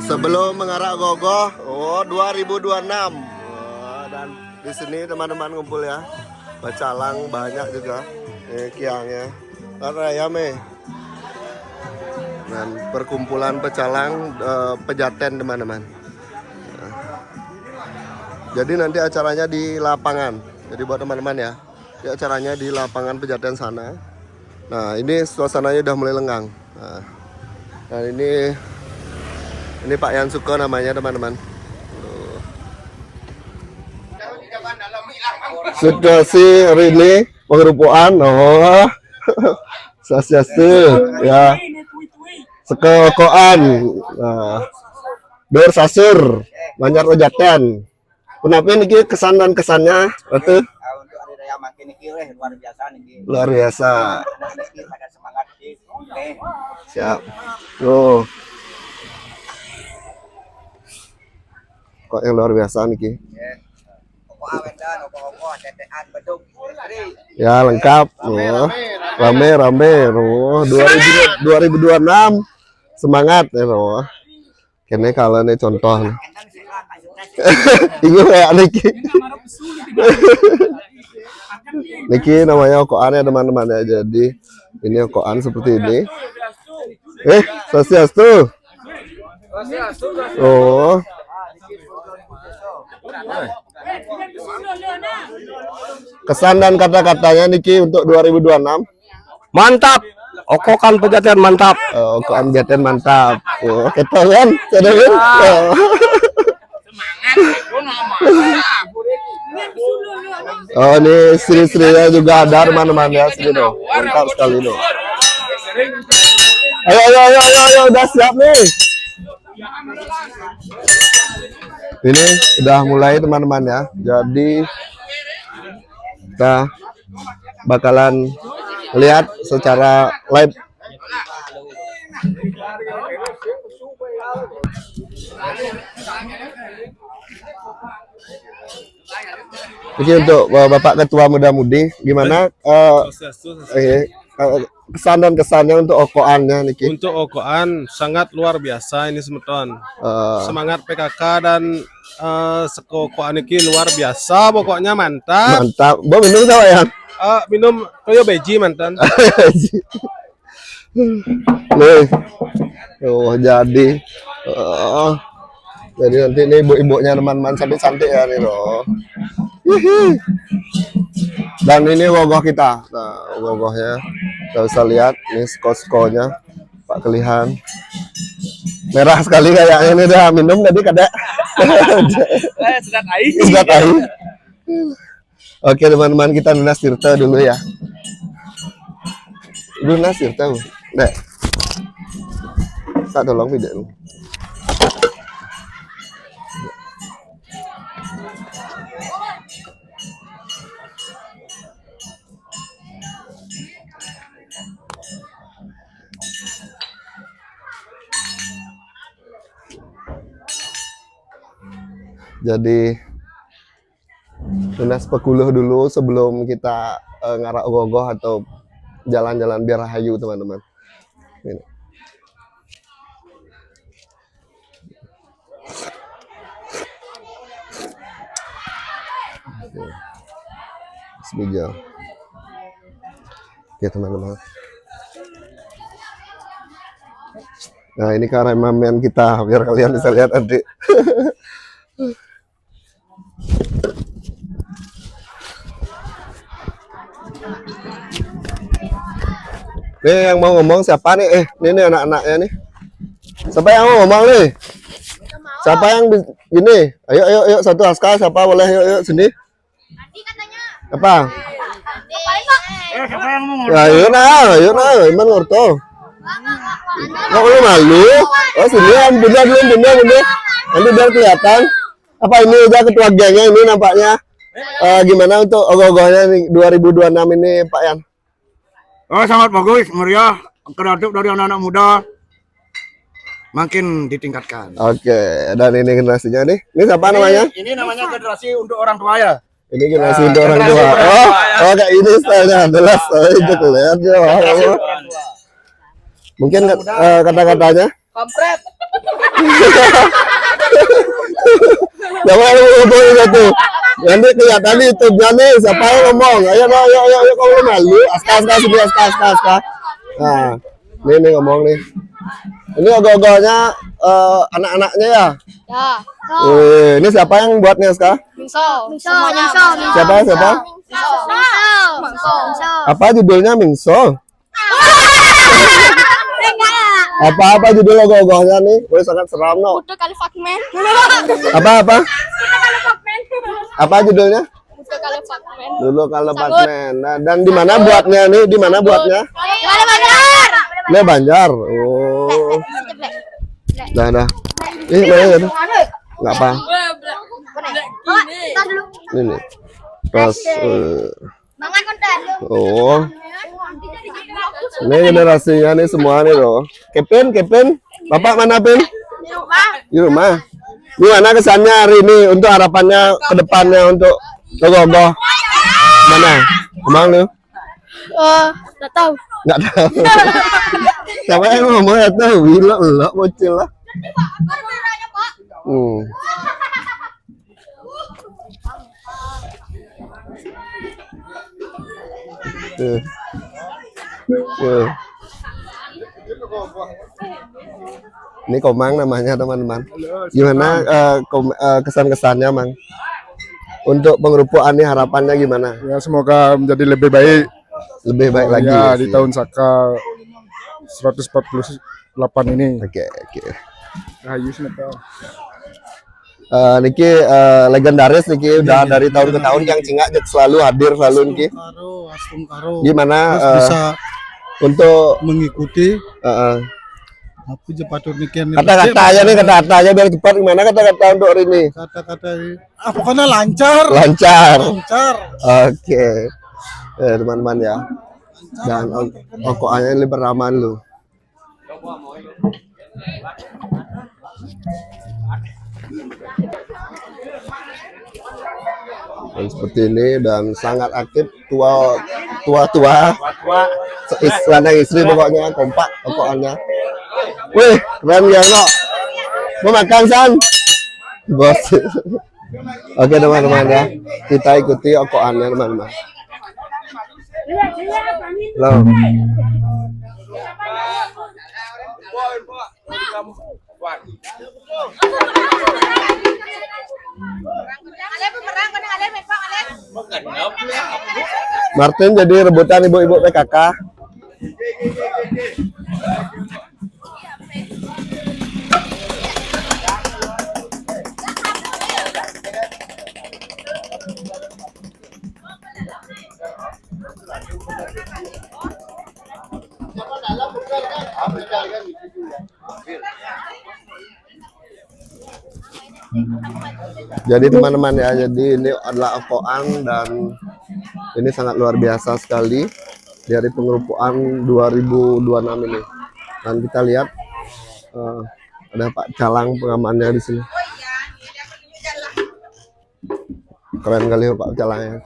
Sebelum mengarak gogoh, 2026. Dan di sini teman-teman ngumpul ya. Pecalang banyak juga. Ini kiangnya. Raya dan perkumpulan pecalang Pejaten teman-teman. Jadi nanti acaranya di lapangan. Jadi buat teman-teman ya, di acaranya di lapangan Pejaten sana. Nah ini suasananya udah mulai lenggang. Nah ini Pak Yan Suko namanya teman-teman. Situasi hari ini pengerupuan, sasiastu ya, sekokoan, dor sasur, banyak rojatan. Kenapa ini kesan dan kesannya? Betul. Untuk hari raya makin ini luar biasa nih. Luar biasa. Ada semangat sih. Siap. Tuh. Kok yang luar biasa nih Ki? Ya lengkap. Rame. 2026 semangat ya loh. Kene kalau nih contoh. Ini kayak Niki. Niki namanya okoan ya teman-teman ya. Jadi ini okoan seperti ini. Sasiastu. Oh. Kesan dan kata-katanya Niki untuk 2026. Mantap. Okokan Pejaten mantap. Okokan Pejaten mantap. Oh, ketahuan, kan? Oh, ini istri-istrinya juga ada teman-teman ya, sini loh. Lengkap sekali loh. Ayo, udah siap nih. Ini udah mulai teman-teman ya. Jadi kita bakalan lihat secara live. Jadi untuk Bapak Ketua Muda-Mudi gimana kesan dan kesannya untuk okoannya Niki? Untuk okoan sangat luar biasa ini semeton. Semangat PKK dan sekokoan ini luar biasa, pokoknya mantap. Mantap. Bo minum sama ya? Minum toyo beji mantan. Jadi nanti ini ibu-ibunya teman-teman santai-santai ya nih loh. Dan ini gogoh kita. Nah, gogohnya kita bisa lihat ini sko-skonya Pak Kelihan. Merah sekali kayaknya ini udah minum tadi kadek. Sedot air. Oke teman-teman, kita lunas tirta dulu ya. Lunas tirta. Dek. Tak tolong video. Jadi lunas pekuluh dulu sebelum kita ngarak gogoh atau jalan-jalan biar rahayu teman-teman. Ini. Sebijau. Oke teman-teman. Nah ini kameramen kita biar kalian bisa lihat nanti. Nih yang mau ngomong siapa nih? Ini anak-anaknya nih. Siapa yang mau ngomong nih? Siapa yang gini? Ayo satu askar siapa boleh yuk sini. Tadi katanya. Apa? Siapa yang mau Ya, ayo nah, Iman Orto. Nggak perlu malu. Oh sini bunda. Nanti biar kelihatan. Apa ini udah ketua gengnya ini nampaknya. Gimana untuk ogoh-ogohnya nih 2026 ini Pak Yan? Oh sangat bagus, meriah, kreatif dari anak-anak muda makin ditingkatkan. Oke, dan ini generasinya nih. Ini siapa namanya? Ini namanya generasi untuk orang tua ya. Ini generasi untuk orang tua. Oh kayak ini stylenya jelas. Itu kelihatan ya. Mungkin kata-katanya. Kompret. Siapa yang ngomong satu? Nanti kelihatan di YouTube-nya nih siapa yang ngomong. Ayo kalau malu. Aska sini aska. Nah, ini ngomong nih. Ini ogol-ogolnya anak-anaknya ya? Ya. Ini siapa yang buatnya Aska? Mingso. Siapa? Mingso. Apa judulnya Mingso? Apa judul ogol-ogolnya nih? Boleh sangat seram no. Udah kali fuckman. Apa? Apa judulnya? Udah kali fuckman. Dulu kalau Batman. Nah, dan di mana buatnya nih? Di mana buatnya? Gimana Banjar? Di Banjar. Oh. Dah. Mana ya? Enggak apa. Ini. Terus Mangan konten. oh. Ini generasinya nih semua nih loh. Kevin. Bapak mana, Pin? Di rumah. Gimana kesannya hari ini untuk harapannya ke depannya untuk Logogo? Mana? Kemang lu? Enggak tahu. Enggak tahu. Siapa yang ngomong ya tahu? Lo bocil lah. Ini Komang namanya teman-teman. Gimana kesan-kesannya, Mang? Untuk pengerupuan ini harapannya gimana? Ya semoga menjadi lebih baik. Lebih baik lagi. Ya di tahun Saka 148 ini. Oke. Rahayu Sinetron. Niki legendaris Niki udah dari tahun ke tahun yang Cingak selalu hadir selalu Niki. Gimana bisa untuk mengikuti apa jepatur nikian kata-kata aja biar cepat. Gimana kata-kata untuk hari ini? kata-kata pokoknya lancar. Oke. Teman-teman ya. Dan pokoknya ini beraman lu. Dan seperti ini dan sangat aktif tua istri pokoknya kompak pokoknya. Wih keren ya no. Mau makan San bos. Oke teman-teman ya, kita ikuti okoannya teman-teman. Loh. Martin jadi rebutan ibu-ibu PKK. Jadi teman-teman ya, jadi ini adalah okoan dan ini sangat luar biasa sekali dari pengerupuan 2026 ini. Dan kita lihat ada Pak Calang pengamannya di sini. Keren kali Pak Calangnya.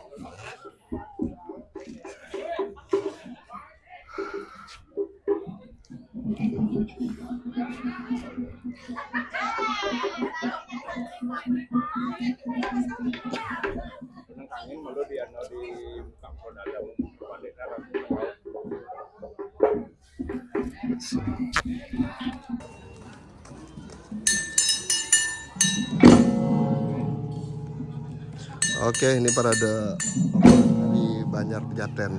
Oke, ini parade di Banjar Pejaten.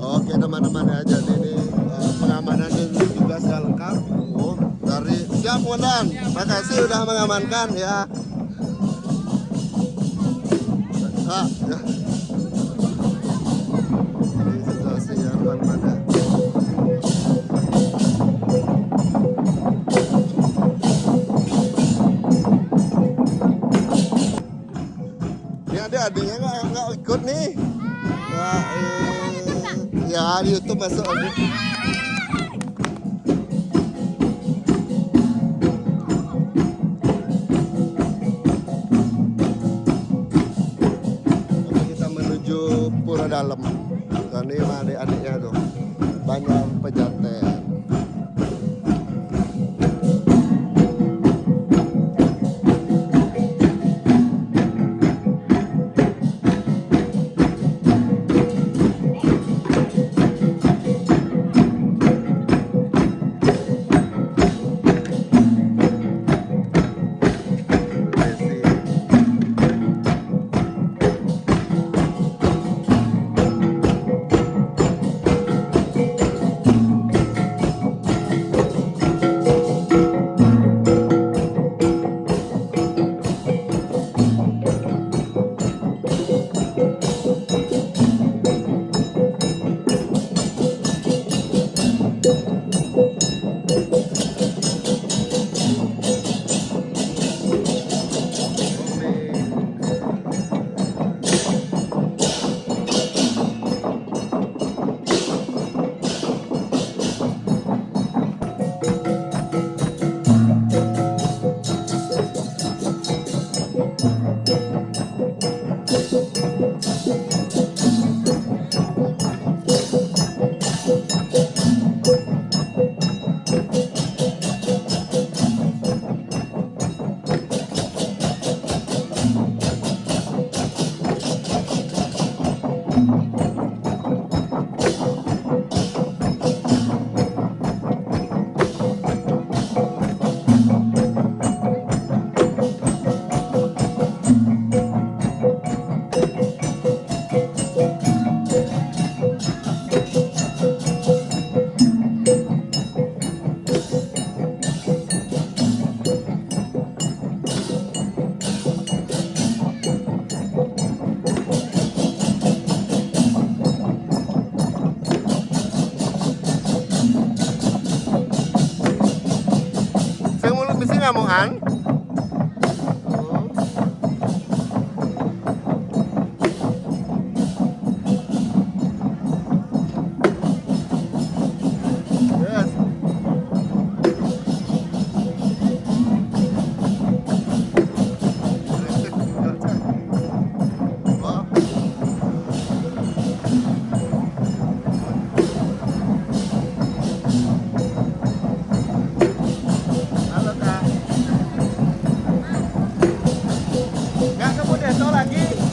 Oke teman-teman ya, jadi ini pengamanannya juga sudah lengkap. Dari siap Komandan, makasih udah mengamankan ya. Ya. Ini situasi ya teman-teman ya. Ini ada adiknya nggak ikut nih. Wah, ya di YouTube masuk aja. Kita menuju Pura Dalam. Dan ini adik-adiknya tuh banyak pejanten. Habis ini ngamuan. Yes. Halo Kak. Nggak kamu deso lagi?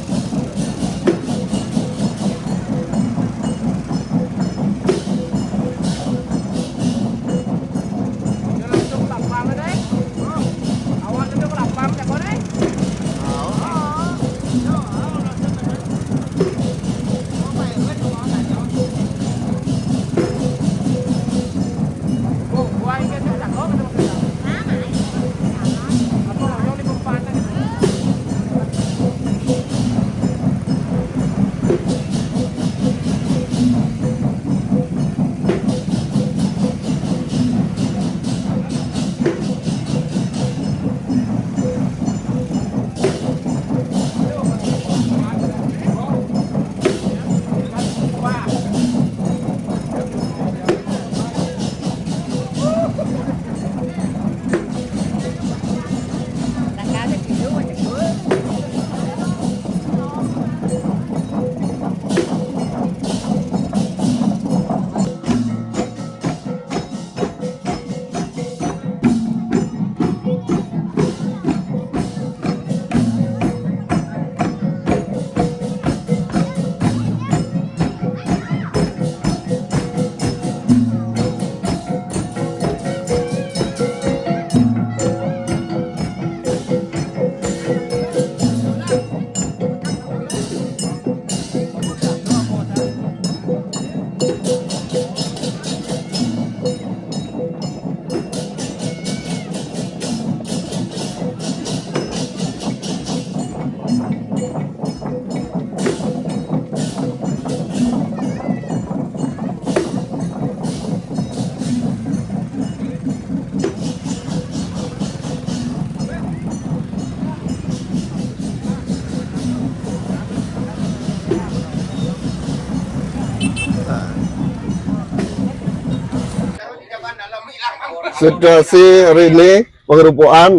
Situasi hari ini pengerupuan,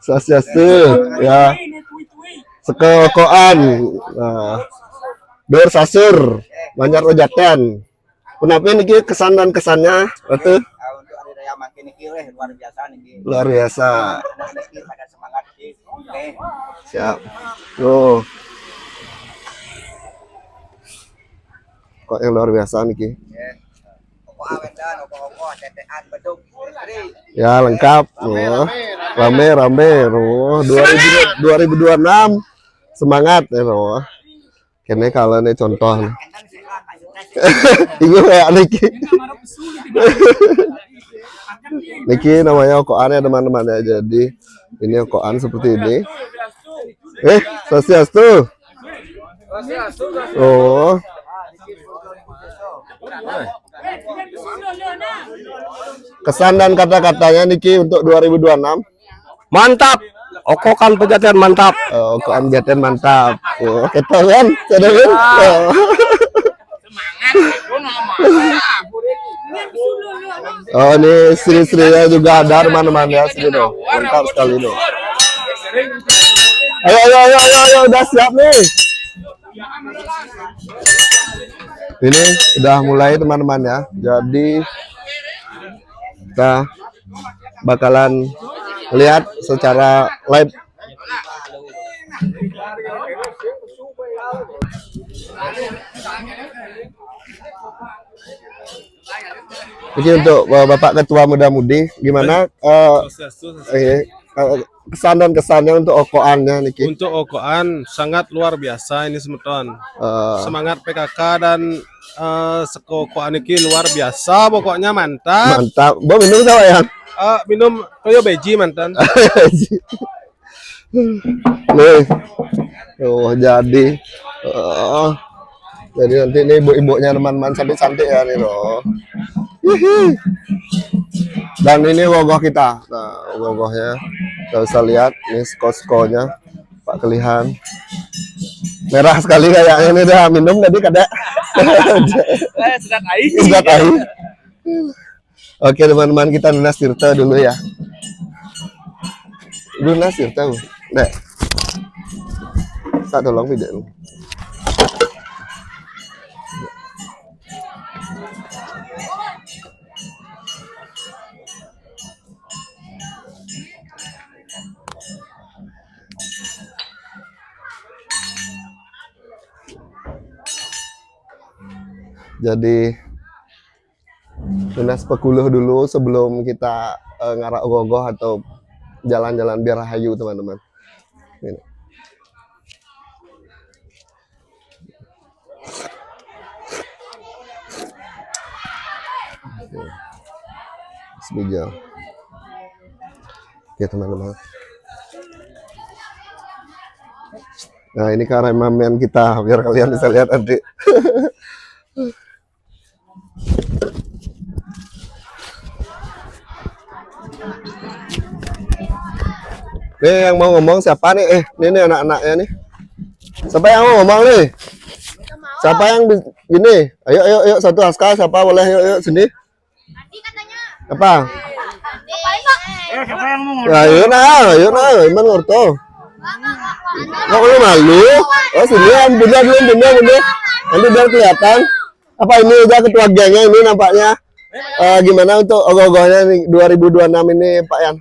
sasiastu ya, sekokoan, dor sasur, banyak rojaten. Kenapa ini kesan dan kesannya, itu? Untuk hari raya makin ini luar biasa nih. Luar biasa. Ada semangat sih. Oke. Siap. Tuh. Kok yang luar biasa nih, Ki? Ya lengkap, rame, 2026 semangat ya, kene kalau nih contoh, ini kayak Niki namanya okoan ya teman-teman ya, jadi ini okoan seperti ini. Sasiastu. Oh. Kesan dan kata-katanya Niki untuk 2026. Mantap. Okokan Pejaten mantap. Okokan Pejaten mantap. Oh, kita kan, sudah kan? Oh, ini istri-istrinya juga ada teman-teman ya, sini dong. Mantap sekali dong. Ayo, udah siap nih. Ini udah mulai teman-teman ya. Jadi kita bakalan lihat secara live. Jadi untuk Bapak Ketua Muda-Mudi gimana kesan dan kesannya untuk okoannya Niki? Untuk okoan sangat luar biasa ini semeton. Semangat PKK dan sekokoan ini luar biasa, pokoknya mantap. Mantap. Bo minum sama ya? Minum toyo beji mantan. Nih. Oh, jadi Jadi nanti ini ibu-ibunya teman-teman cantik-cantik ya nih loh. Hihi. Dan ini logo kita. Nah, logonya kita bisa lihat ini sko-skonya Pak Kelihan. Merah sekali kayaknya ini udah minum tadi kada. Sedang air. Sudah tahu. Oke teman-teman, kita lunas tirta dulu ya. Lunas tirta. Dek. Tak tolong video dulu. Jadi lunas pekuluh dulu sebelum kita ngarak gogoh atau jalan-jalan biar rahayu teman-teman. Ini. Sebijau. Oke teman-teman. Nah ini kameramen kita biar kalian bisa lihat nanti. Nih yang mau ngomong siapa nih? Ini anak-anaknya nih. Siapa yang mau ngomong nih? Siapa yang gini? Ayo satu askar siapa boleh yuk sini. Adi katanya. Apa? Siapa yang mau Ya, ayo nah, Iman ngorto. Nggak perlu malu. Oh sini bunda dulu. Nanti biar kelihatan. Apa ini udah ketua gengnya ini nampaknya. Gimana untuk ogoh-ogohnya nih 2026 ini Pak Yan?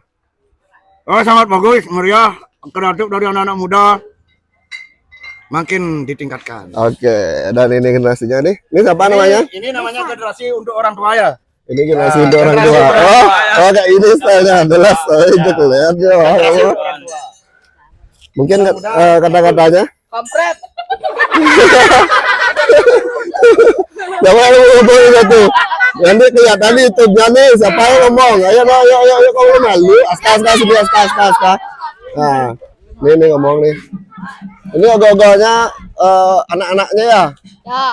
Oh, sangat bagus, meriah. Kreatif dari anak-anak muda makin ditingkatkan. Oke, dan ini generasinya nih. Ini siapa namanya? Ini namanya generasi untuk orang tua ya. Ini generasi untuk orang tua. Oh, kayak ini stylenya jelas. Itu kelihatan ya. Mungkin kata-katanya. Kampret. Siapa yang ngomong itu? Nanti kelihatan di YouTube-nya nih. Siapa yang ngomong? Ayo kamu malu. Aska. Nah, ini ngomong nih. Ini ogoh-ogohnya anak-anaknya ya. Ya.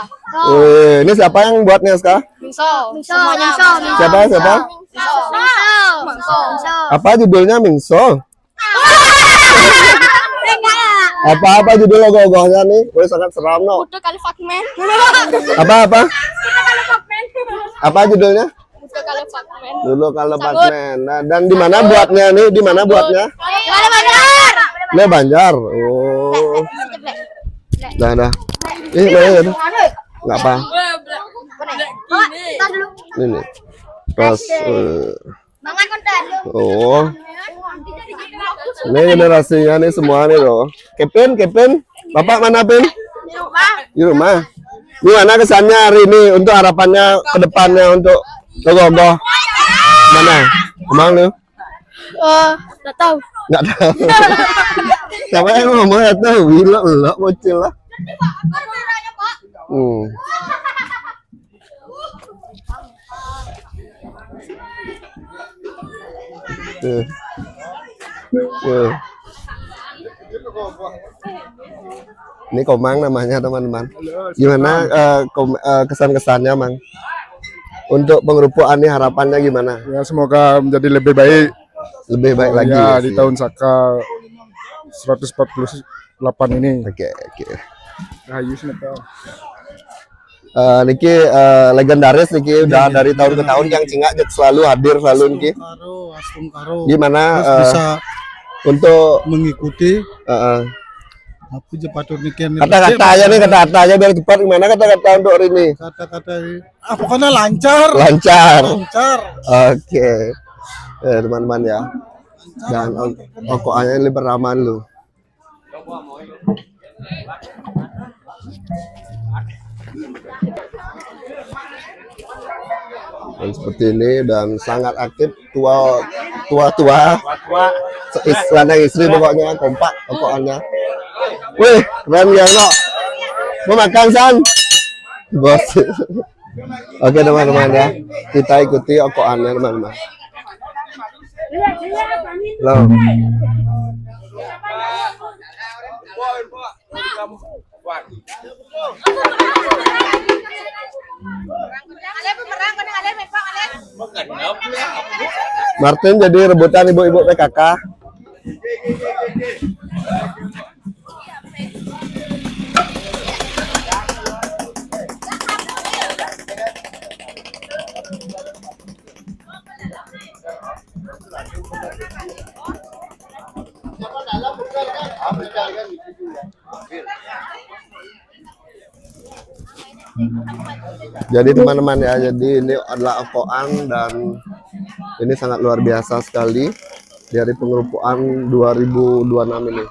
Ini siapa yang buatnya Aska? Mingso. Semuanya. Siapa? Mingso. Apa judulnya Mingso? Apa judul ogoh-ogohnya nih? Wih sangat seram no. Udah kali Fakmen. Apa? Apa judulnya? Udah kali Fakmen. Dulu kalau Batman. Nah, dan di mana buatnya nih? Di mana buatnya? Gimana Banjar? Di Banjar. Oh. Dah. Mana? Enggak apa. Ini. Terus Mangan konten. oh. Ini generasinya nih semua nih loh. Kevin. Bapak mana, Pin? Di rumah. Gimana kesannya hari ini untuk harapannya ke depannya untuk ogoh-ogoh? Mana? Emang lu? Enggak tahu. Enggak tahu. Siapa yang ngomong ya tahu? Gila, bocil lah. Ini Komang namanya teman-teman. Gimana kesan-kesannya Mang? Untuk pengerupuan ini harapannya gimana? Ya semoga menjadi lebih baik. Lebih baik lagi. Ya sih. di tahun Saka 148 ini. Oke. Rahayu Senegal. Niki legendaris Niki udah dari tahun ke tahun yang Cingak selalu hadir selalu Niki. Karo. Gimana Bisa untuk mengikuti apa jepatur niken kata-katanya nih kata-katanya biar cepat gimana kata-kata untuk hari ini? kata-kata pokoknya lancar. Oke. Teman-teman ya. Dan pokoknya ini beraman lu. Dan seperti ini dan sangat aktif tua istilahnya istri pokoknya kompak pokoknya. Wih keren ya no. Mau makan San bos. Oke teman-teman ya, kita ikuti okoannya teman-teman. Loh. Martin jadi rebutan ibu-ibu PKK. Jadi teman-teman ya, jadi ini adalah Okoan dan ini sangat luar biasa sekali dari pengerupuan 2026 ini.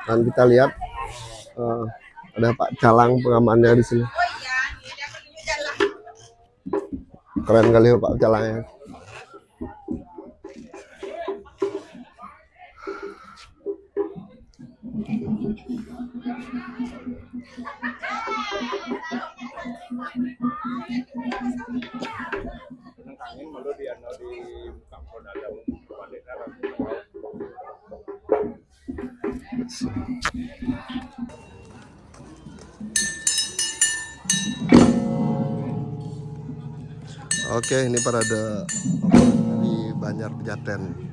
Dan kita lihat ada Pak Calang pengamannya di sini. Keren kali Pak Calangnya. Oke, ini parade di Banjar Pejaten.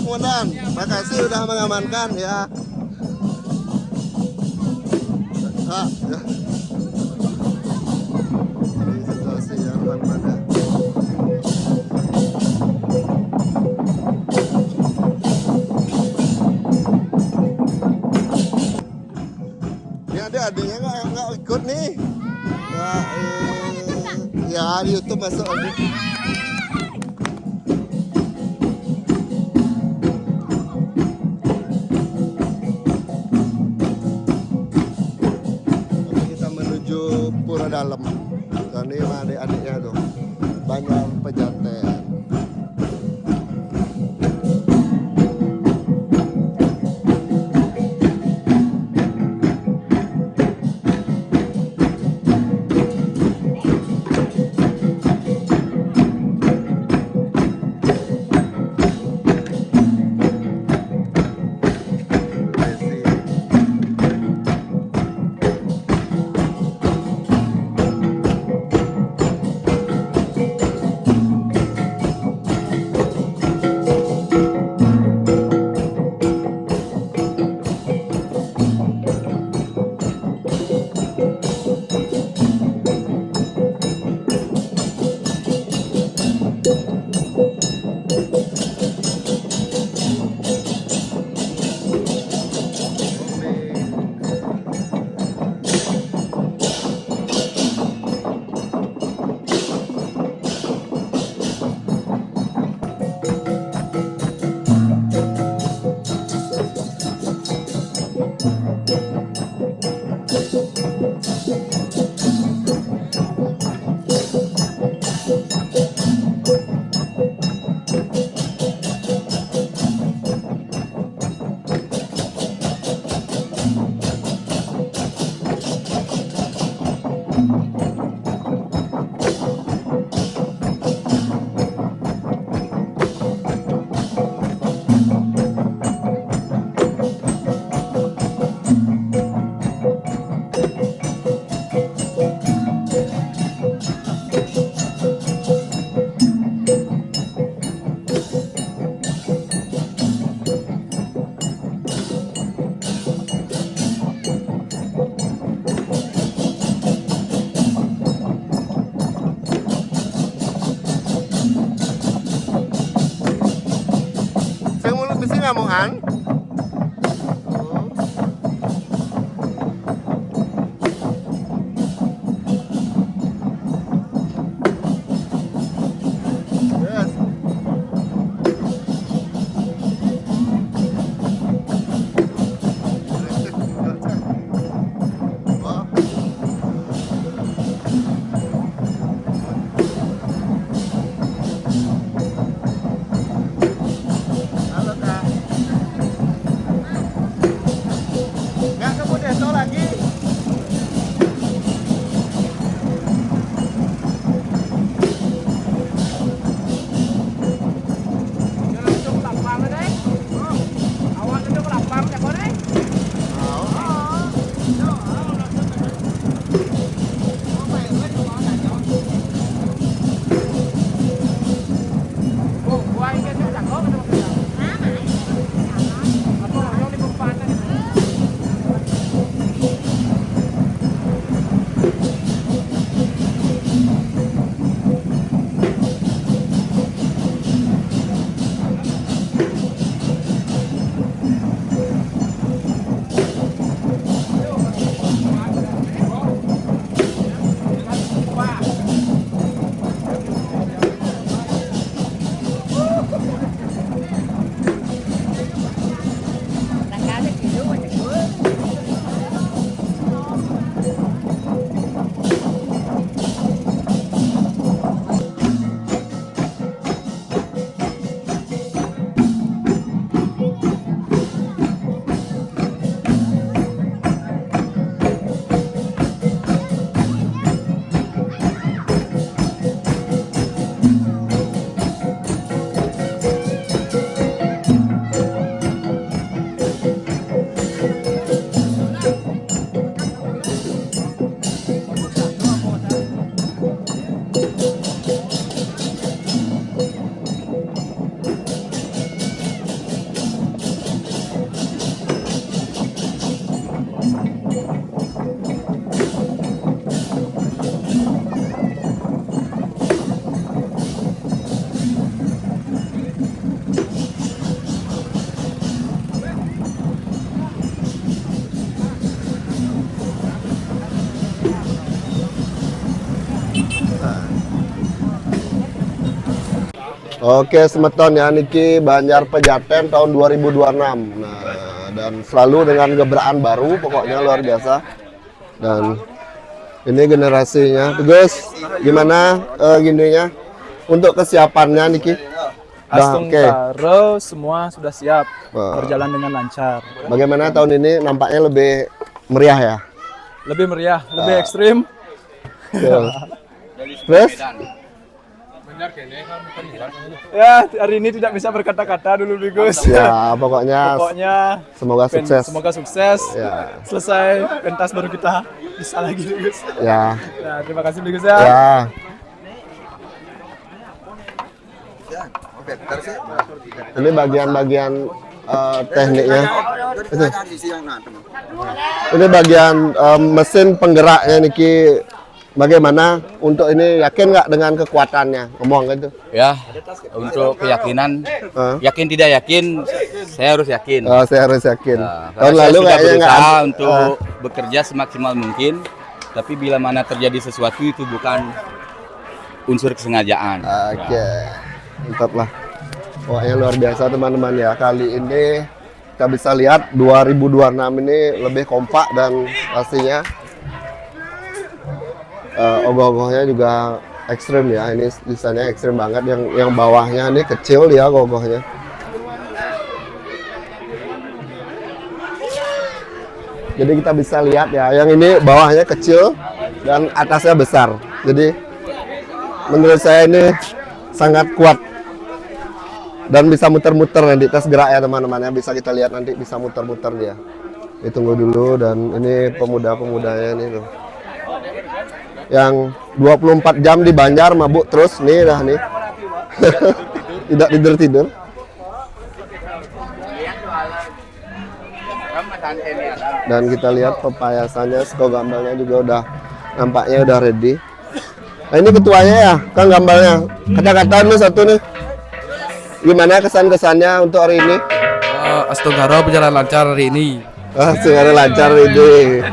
Komandan. Makasih udah mengamankan ya. Kak, ya. Ini situasi yang mana? Ini ada adanya nggak ikut nih? Ya, di YouTube masuk lagi. Kita menuju Pura Dalam. Dan ini adik-adiknya tuh banyak pejaten. Ngamuan. Yes. Halo Kak. Oke, semeton ya niki Banjar Pejaten tahun 2026. Nah, dan selalu dengan gebrakan baru, pokoknya luar biasa. Dan ini generasinya, Gus, gimana gininya untuk kesiapannya niki? Astung Oke. Karo semua sudah siap, Wah. berjalan dengan lancar. Bagaimana tahun ini nampaknya lebih meriah ya? Lebih meriah, lebih ekstrim. Betul. Terus? Ya, hari ini tidak bisa berkata-kata dulu, Gus. Ya, pokoknya Pokoknya semoga sukses. semoga sukses. Ya. Selesai pentas baru kita bisa lagi, Gus. Ya. Ya, terima kasih, Gus ya. Ya. Ini bagian-bagian tekniknya. Ini bagian mesin penggeraknya niki. Bagaimana untuk ini, yakin nggak dengan kekuatannya? Ngomong gitu. Ya, untuk keyakinan, yakin tidak yakin, saya harus yakin. Oh, saya harus yakin. Nah, Tahun karena saya lalu sudah kayaknya nggak berusaha ada. untuk bekerja semaksimal mungkin, tapi bila mana terjadi sesuatu itu bukan unsur kesengajaan. Oke, mantap lah. Pokoknya luar biasa teman-teman ya. Kali ini kita bisa lihat 2026 ini lebih kompak dan pastinya ogoh-ogohnya juga ekstrim ya. Ini desainnya ekstrim banget. Yang bawahnya ini kecil ya ogoh-ogohnya. Jadi kita bisa lihat ya, yang ini bawahnya kecil dan atasnya besar. Jadi menurut saya ini sangat kuat dan bisa muter-muter nanti tes gerak ya teman-teman ya. Bisa kita lihat nanti bisa muter-muter dia. Ditunggu dulu. Dan ini pemuda-pemudanya ini tuh. Yang 24 jam di Banjar mabuk terus nih dah nih. Tidak tidur-tidur. Dan kita lihat pepayasannya, skor gambarnya juga udah nampaknya udah ready. Nah, ini ketuanya ya, Kang gambarnya. Kata-kata lu satu nih. Gimana kesan-kesannya untuk hari ini? Astung Karo berjalan lancar hari ini. Sekarang lancar ini.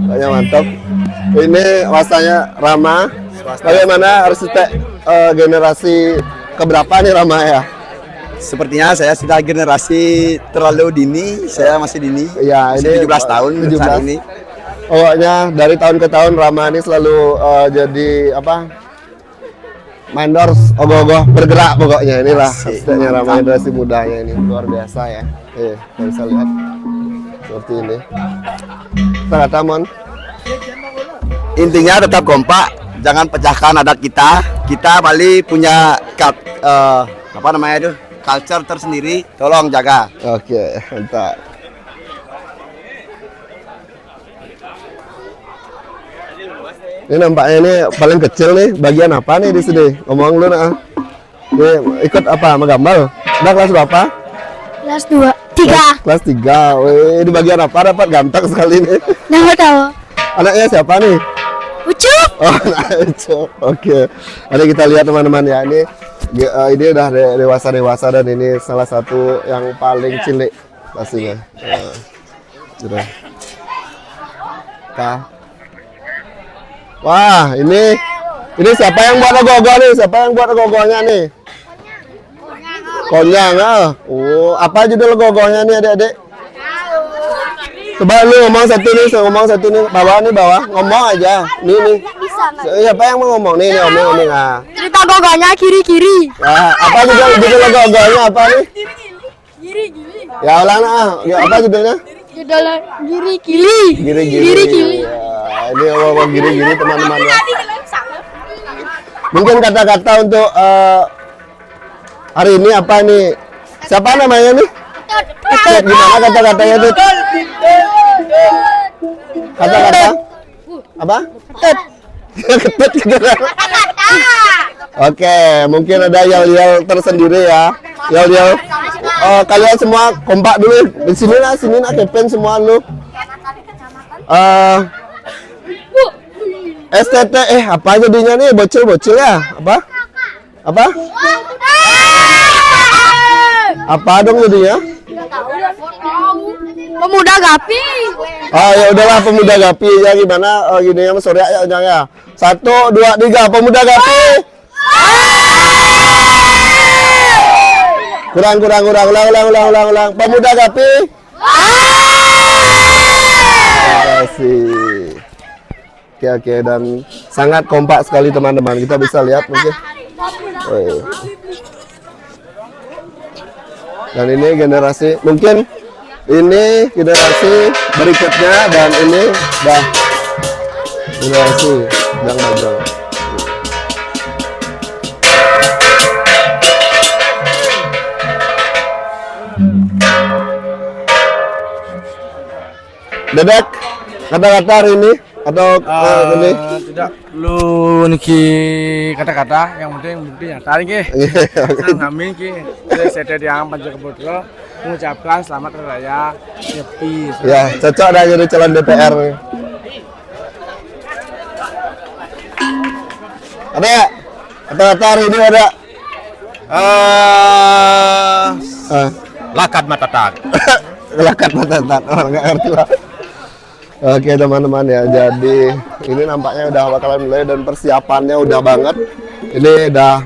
Pokoknya mantap. Ini wasanya Rama. Bagaimana arsitek generasi keberapa nih Rama ya? Sepertinya saya sudah generasi terlalu dini, saya masih dini. Ya, ini 17 tahun 17. saat ini. Pokoknya dari tahun ke tahun Rama ini selalu jadi apa? Mindors, ogoh-ogoh bergerak pokoknya. Inilah arsiteknya Rama, generasi mudanya ini luar biasa ya. Kita bisa lihat seperti ini. Kata Mon. Intinya tetap kompak, jangan pecahkan adat kita. Kita Bali punya apa namanya itu? Culture tersendiri, tolong jaga. Oke, mantap. Ini nampaknya ini paling kecil nih, bagian apa nih di sini? Ngomong lu nah. Ini ikut apa? Menggambar? Udah kelas berapa? Kelas 3. Kelas 3. Wih, di bagian apa dapat ganteng sekali nih? Nggak tahu. Anaknya siapa nih? Ucup. Oh, Ucup. Oke. Nanti kita lihat teman-teman ya. Ini udah dewasa dan ini salah satu yang paling cilik pastinya. Sudah. Wah, ini siapa yang buat ogoh-ogoh nih? Siapa yang buat ogoh-ogohnya nih? Konyang. Oh, apa judul ogoh-ogohnya nih adik-adik? Coba lu ngomong satu nih, bawah, ngomong aja. Nih. Siapa yang mau ngomong nih, omong. Cerita gogonya kiri-kiri. Apa judul ogoh-ogohnya apa nih? Giri. Ya ulang apa judulnya? Judulnya giri-giri. Giri-giri. Ya, ini ogoh-ogoh giri-giri teman-teman ya. Mungkin kata-kata untuk hari ini apa nih? Siapa namanya nih? Gimana kata-katanya tuh? Kata-kata? Apa? Ketut gitu. Oke, mungkin ada yel-yel tersendiri ya. Yel-yel. Kalian semua kompak dulu. Di sini nak campaign semua lu. STT apa jadinya nih? Bocil ya? Apa? Apa dong jadinya? Pemuda Gapi. Ya udahlah Pemuda Gapi ya, gimana? Gini ya Mas Surya ya. 1, 2, 3 Pemuda Gapi. Kurang. Ulang. Pemuda Gapi. Terima kasih. Oke, dan sangat kompak sekali teman-teman. Kita bisa lihat mungkin. Oh, dan ini generasi, mungkin ini generasi berikutnya, dan ini dah generasi yang majang. Dedek, kata-kata hari ini atau ini? Tidak perlu niki kata-kata, yang penting bukti nyata niki. Kami niki saya yang Panjang Kebotro mengucapkan selamat hari raya Nyepi. Ya, cocok dah jadi calon DPR. Ada ya? Kata-kata hari ini ada? Lakat matatak. Lakat matatak, orang nggak ngerti lah. Oke teman-teman ya, jadi ini nampaknya udah bakalan mulai dan persiapannya udah banget. Ini udah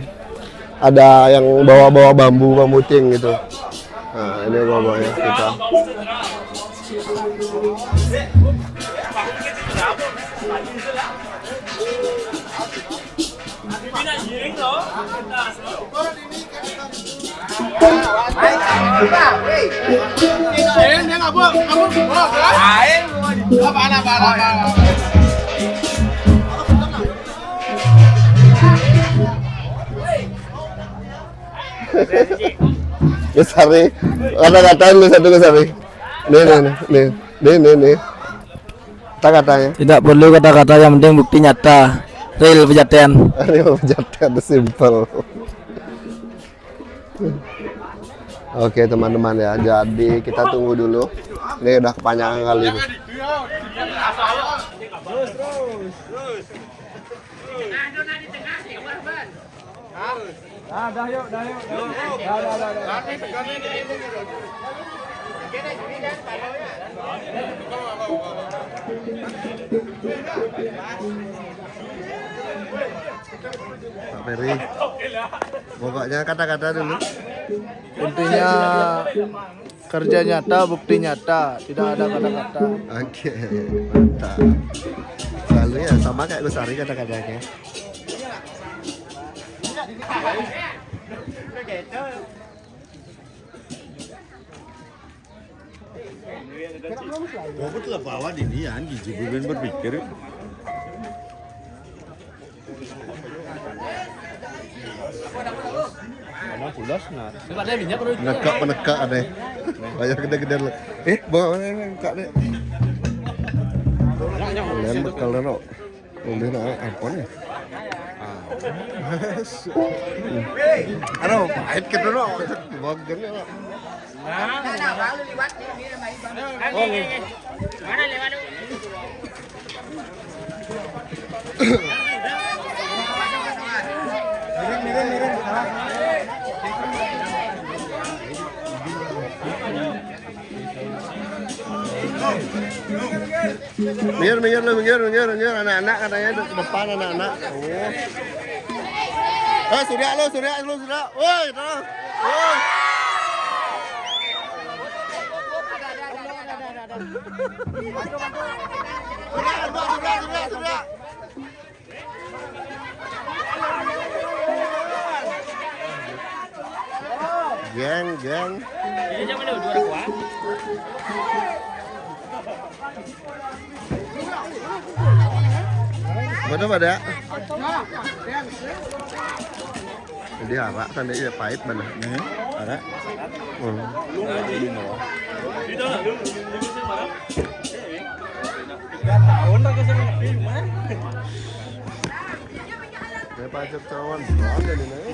ada yang bawa-bawa bambu pemuting gitu. Nah ini bawa-bawanya kita. Kesari, kata-kataan lu satu Kesari. Nih. Kata-katanya. Tidak perlu kata-kata, yang penting bukti nyata. Real Pejaten. Real Pejaten, simple. Oke teman-teman ya, jadi kita tunggu dulu. Ini udah kepanjangan kali ini. Pak Ferry, pokoknya kata-kata dulu. Intinya kerja nyata, bukti nyata, tidak ada kata-kata. Oke, mantap. Selalu ya sama kayak Gusari kata-katanya. Aku telah bawa ini ya, Gizi berpikir. Penekak ada. Banyak gede-gede lu. Bawa mana kak deh. Kalian bekal lo. Udah nak ampun ya. Aduh, pahit kita lo. Bagian lo. Minggir anak-anak katanya ke depan anak-anak. Surya lu. Woi, woi. Surya. Geng. Mana pada? Jadi harak kan dia pahit mana? Harak. Dia pajak cawan, ada di mana?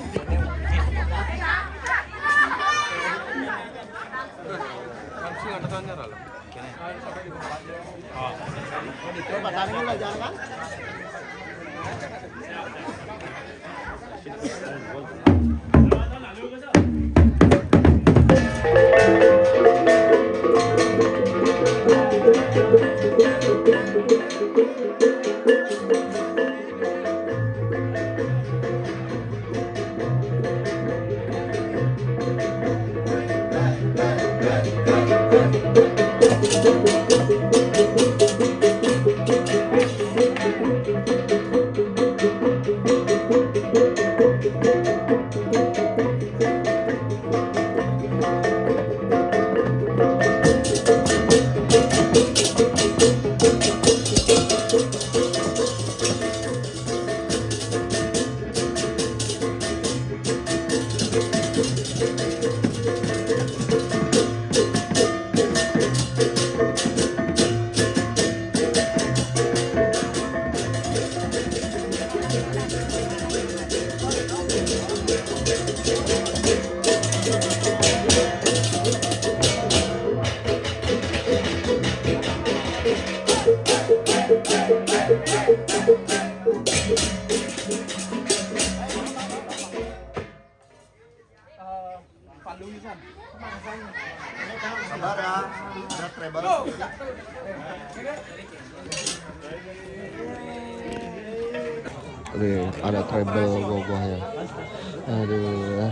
Sabar ya, ada treble. Nih, ada treble gogohnya. Aduh.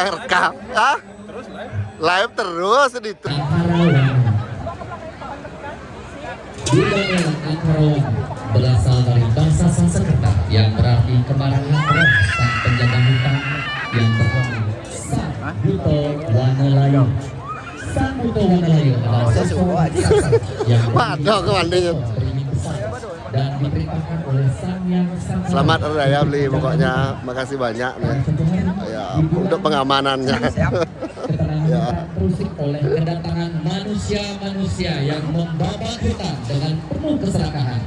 Rekam, ah? Live terus itu. Budaya Angkarawan berasal dari bahasa Sanskerta yang berarti kemarahan roh sang penjaga hutan yang bernama Sang Buto Wanalayo. Sang Buto Wanalayo adalah sosok yang berimit besar dan diperintahkan oleh Sang Yang Sang. Selamat Hari Raya beli pokoknya, makasih banyak nih. Ya, untuk pengamanannya. Ya. Terusik oleh kedatangan manusia-manusia yang membabat hutan dengan penuh keserakahan.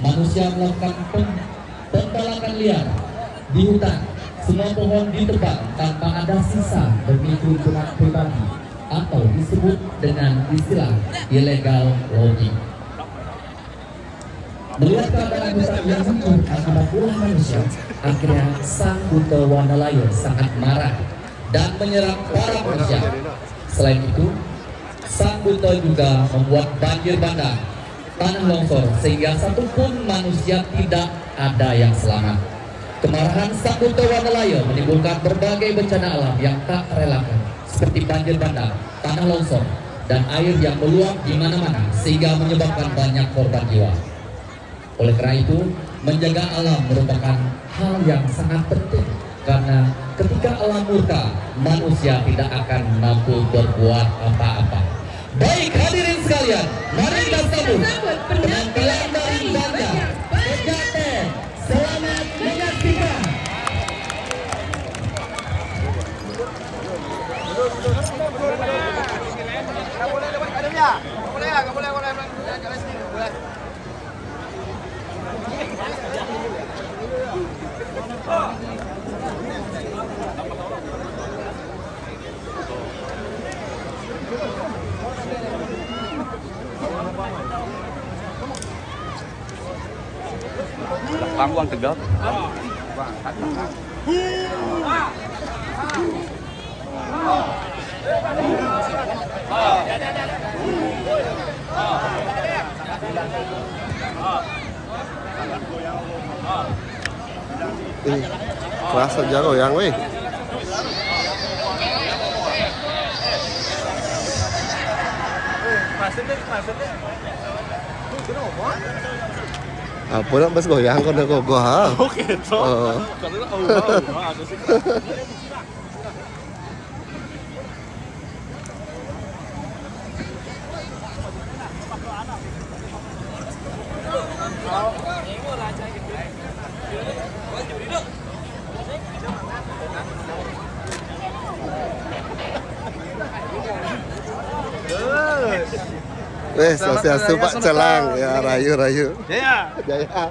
Manusia melakukan pembalakan liar di hutan. Semua pohon ditebang tanpa ada sisa demi keuntungan pribadi atau disebut dengan istilah illegal logging. Melihat keadaan hutan yang hancur akibat ulah manusia, akhirnya Sang Buto Wanalayo sangat marah dan menyerang para manusia. Selain itu, Sang Buto juga membuat banjir bandang, tanah longsor, sehingga satupun manusia tidak ada yang selamat. Kemarahan Sang Buto Wanalayo menimbulkan berbagai bencana alam yang tak terelakkan, seperti banjir bandang, tanah longsor, dan air yang meluap di mana-mana, sehingga menyebabkan banyak korban jiwa. Oleh karena itu, menjaga alam merupakan hal yang sangat penting, karena ketika alam murka, manusia tidak akan mampu berbuat apa-apa. Baik hadirin sekalian, mari kita sambut penampilan dari banda Pejaten. Selamat menyaksikan. Panggung tegap. Keras aja goyang weh. Apa nak bas goyang kau dah gogoh ha? Oke, so. Kalau ada sih. Swastiastu Pak Celang, ya rayu. Jaya. Jaya.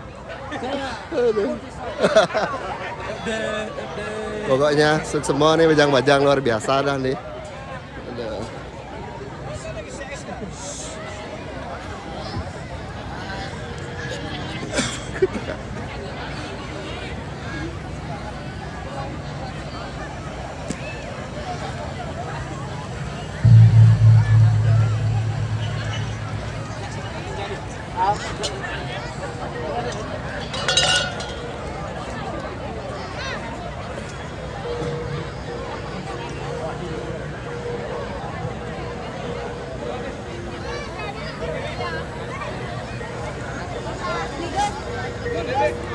Pokoknya semua nih bajang-bajang luar biasa dah nih. Aduh.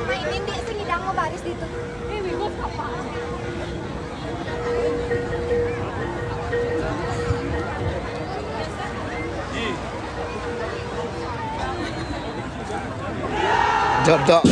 Mainin di sini dango baris dito. Bigos apa? Jodok.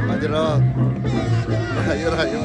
Majrok. Rayu.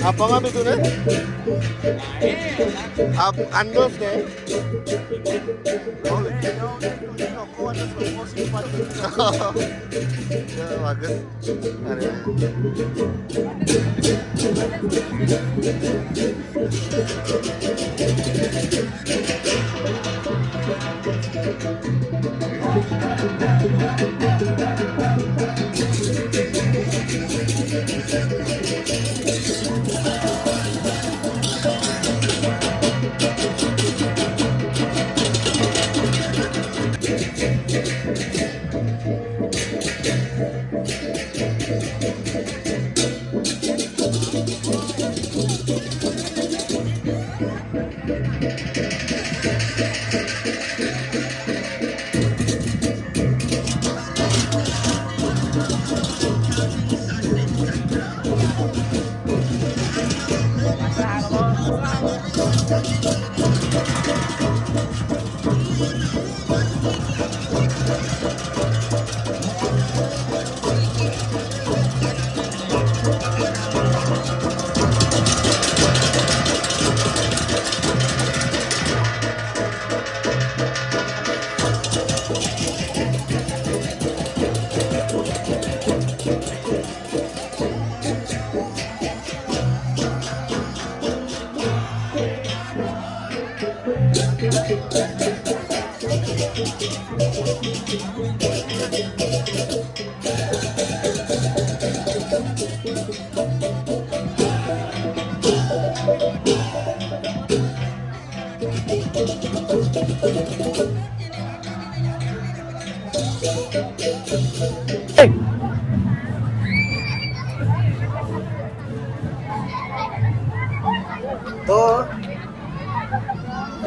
Apa nggak itu deh? Andos deh. Ya bagus.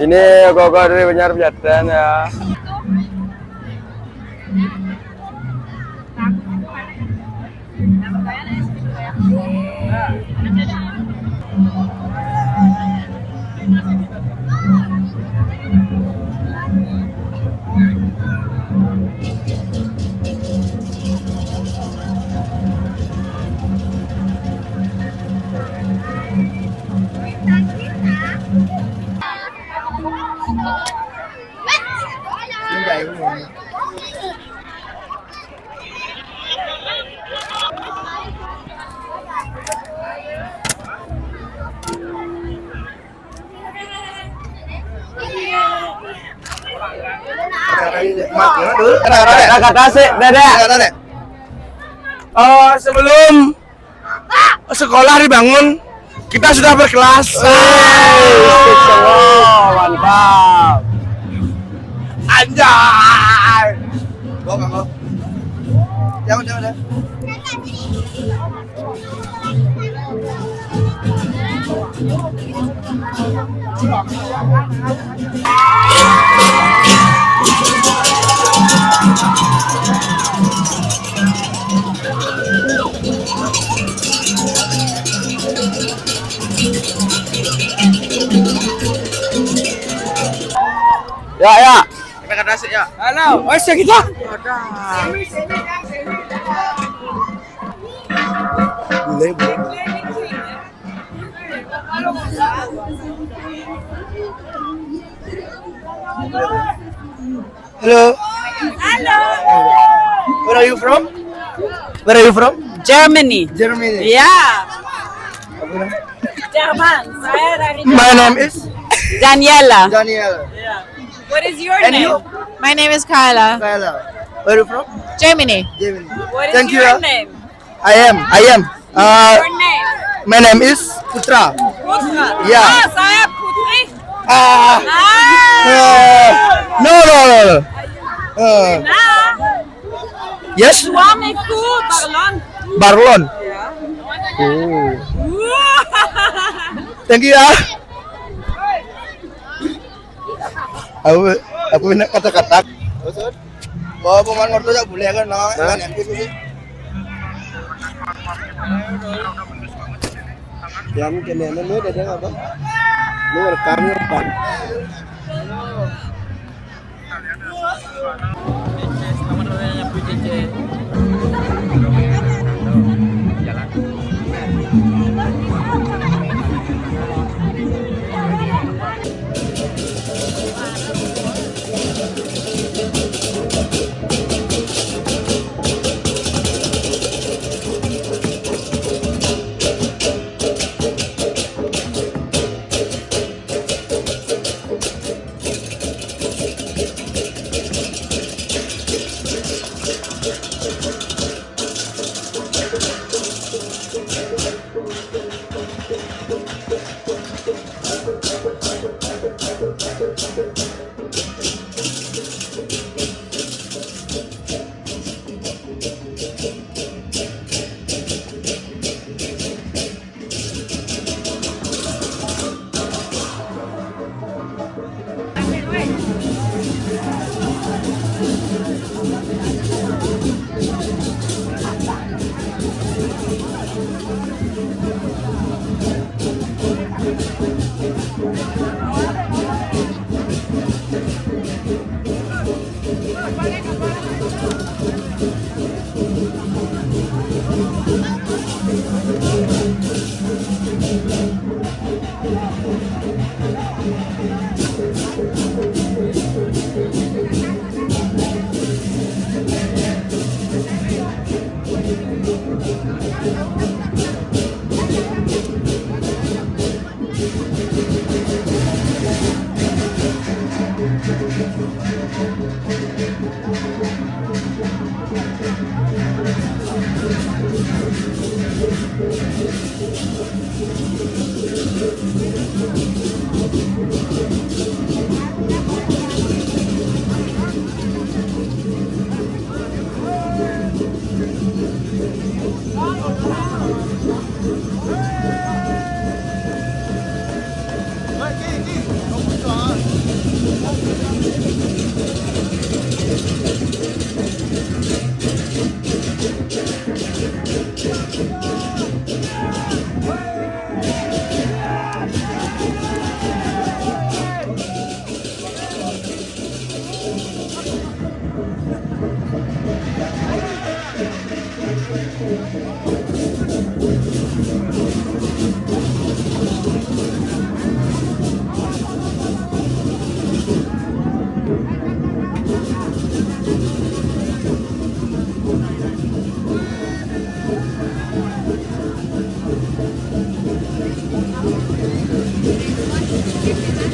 Ini koko dari Banjar Pejaten ya. Kata sih, Dedek. Sebelum sekolah dibangun, kita sudah berkelas. Mantap. Anjay. Jangan. Ya. Kita kata sih ya. Halo, kita. Boleh. Hello. Where are you from? Germany. Yeah. Jerman. Saya dari My name is Daniela. Yeah. What is your name? My name is Kyla. Where are you from? Germany. What is Thank you. your name? I am. Your name? My name is Putra. Putra. Yeah. Saya Putri. No. Yes. Suamiku Barlon. Thank you ya. Aku nak kata-kata. Bawa pemain mertua boleh kan? Kan MP sih. Yang kenyanan lu ada apa? Lu rekamnya apa? Yeah.